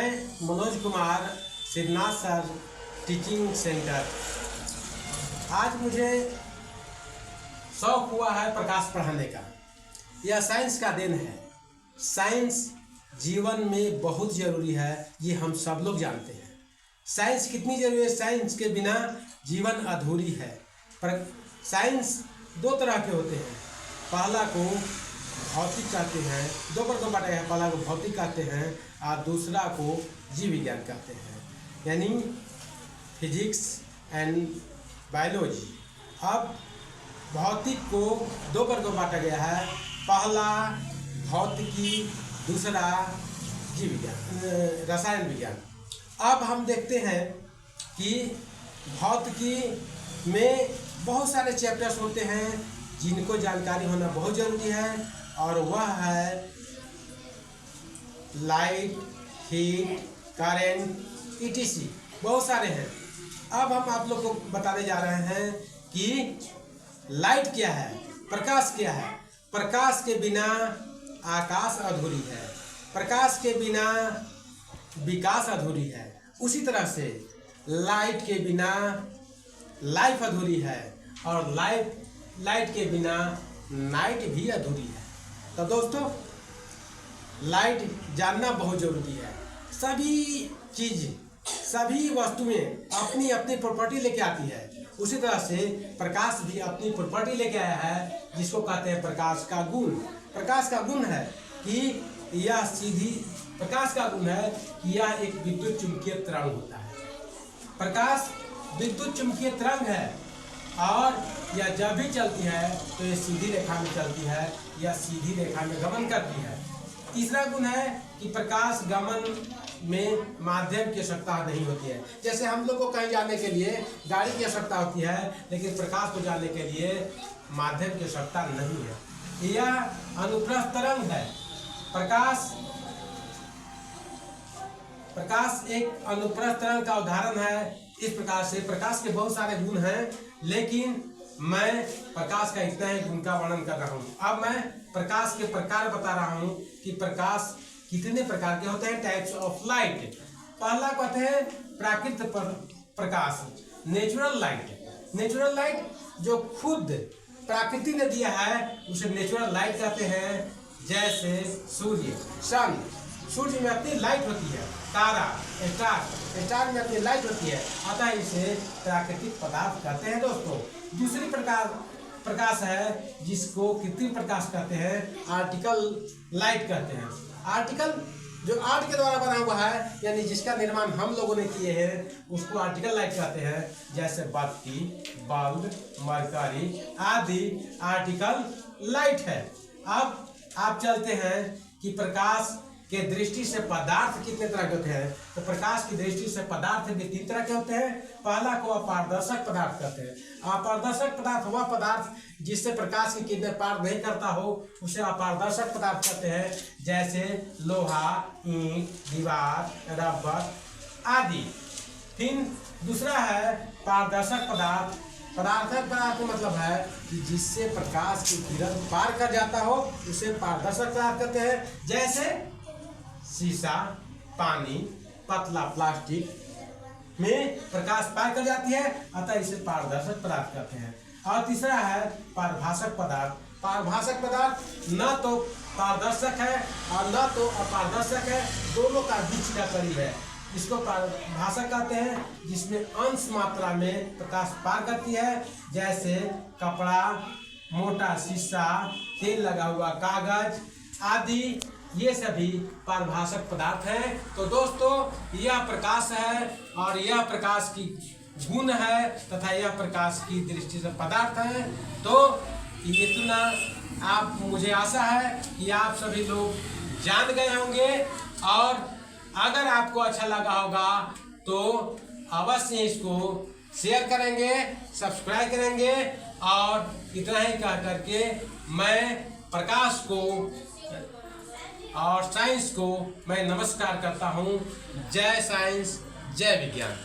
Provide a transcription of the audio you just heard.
मैं Manoj Kumar Siddhnath sir teaching centre. आज मुझे शौक हुआ है प्रकाश पढ़ाने का। यह साइंस का दिन है। साइंस जीवन में बहुत ज़रूरी है, ये हम सब लोग जानते हैं। साइंस कितनी ज़रूरी है, साइंस के बिना जीवन अधूरी है। पर साइंस दो तरह के होते हैं। पहला को भौतिक कहते हैं, दो वर्गों बांटा है। पहला को भौतिक कहते हैं और दूसरा को जीव विज्ञान कहते हैं, यानी फिजिक्स एंड बायोलॉजी। अब भौतिक को दो वर्गों बांटा गया है। पहला भौतिकी, दूसरा जीव विज्ञान, रसायन विज्ञान। अब हम देखते हैं कि भौतिकी में बहुत सारे चैप्टर्स होते हैं जिनको जानकारी होना बहुत ज़रूरी है, और वह है लाइट, हीट, करेंट, ईटीसी। बहुत सारे हैं। अब हम आप लोग को बताने जा रहे हैं कि लाइट क्या है, प्रकाश क्या है। प्रकाश के बिना आकाश अधूरी है, प्रकाश के बिना विकास अधूरी है। उसी तरह से लाइट के बिना लाइफ अधूरी है, और लाइट के बिना नाइट भी अधूरी है। तो दोस्तों, लाइट जानना बहुत ज़रूरी है। सभी चीज़, सभी वस्तुएं अपनी अपनी प्रॉपर्टी लेके आती है। उसी तरह से प्रकाश भी अपनी प्रॉपर्टी लेके आया है, जिसको कहते हैं प्रकाश का गुण। प्रकाश का गुण है कि यह प्रकाश का गुण है कि यह एक विद्युत चुंबकीय तरंग होता है। प्रकाश विद्युत चुंबकीय तरंग है, और यह जब भी चलती है तो ये सीधी रेखा में चलती है, या सीधी रेखा में गमन करती है। तीसरा गुण है कि प्रकाश गमन में माध्यम की आवश्यकता नहीं होती है। जैसे हम लोग को कहीं जाने के लिए गाड़ी की आवश्यकता होती है, लेकिन प्रकाश को जाने के लिए माध्यम की आवश्यकता नहीं है। यह अनुप्रस्थ तरंग है। प्रकाश एक अनुप्रस्थ तरंग का उदाहरण है। इस प्रकार से प्रकाश के बहुत सारे गुण हैं, लेकिन मैं प्रकाश का इतना ही गुण का वर्णन कर रहा हूँ। अब मैं प्रकाश के प्रकार बता रहा हूँ कि प्रकाश कितने प्रकार के होते हैं, टाइप्स ऑफ लाइट। पहला कहते हैं प्राकृतिक प्रकाश, नेचुरल लाइट। नेचुरल लाइट जो खुद प्रकृति ने दिया है उसे नेचुरल लाइट कहते हैं। जैसे सूर्य, सन, सूर्य में अपनी लाइट होती है। तारा, स्टार में अपनी लाइट होती है, अतः इसे प्राकृतिक पदार्थ कहते हैं। दोस्तों, दूसरी प्रकाश है जिसको कृत्रिम प्रकाश कहते हैं, आर्टिकल लाइट कहते हैं। आर्टिकल जो आर्ट के द्वारा बना हुआ है, यानी जिसका निर्माण हम लोगों ने किए हैं, उसको आर्टिकल लाइट कहते हैं। जैसे बत्ती, बल्ब, मरकरी आदि आर्टिकल लाइट है। अब आप चलते हैं कि प्रकाश के दृष्टि से पदार्थ कितने तरह के होते हैं। तो प्रकाश की दृष्टि से पदार्थ भी तीन तरह के होते हैं। पहला को अपारदर्शक पदार्थ कहते हैं। अपारदर्शक पदार्थ वह पदार्थ जिससे प्रकाश की किरणें पार नहीं करता हो, उसे अपारदर्शक पदार्थ कहते हैं। जैसे लोहा, ईंट, दीवार, रबर आदि। फिर दूसरा है पारदर्शक पदार्थ। पारदर्शक पदार्थ का मतलब है कि जिससे प्रकाश की किरण पार कर जाता हो, उसे पारदर्शक पदार्थ कहते हैं। जैसे शीशा, पानी, पतला प्लास्टिक में प्रकाश पार कर जाती है, अतः इसे पारदर्शक पदार्थ कहते हैं। और तीसरा है पारभासक पदार्थ। पारभासक पदार्थ न तो पारदर्शक है और न तो अपारदर्शक है, दोनों का बीच का करीब है। इसको पारभासक कहते हैं, जिसमें अंश मात्रा में प्रकाश पार करती है। जैसे कपड़ा, मोटा शीशा, तेल लगा हुआ कागज आदि, ये सभी पारभासक पदार्थ हैं। तो दोस्तों, यह प्रकाश है, और यह प्रकाश की गुण है, तथा यह प्रकाश की दृष्टि से पदार्थ है। तो इतना आप, मुझे आशा है कि आप सभी लोग जान गए होंगे, और अगर आपको अच्छा लगा होगा तो अवश्य इसको शेयर करेंगे, सब्सक्राइब करेंगे। और इतना ही कह करके मैं प्रकाश को और साइंस को मैं नमस्कार करता हूँ। जय साइंस, जय विज्ञान।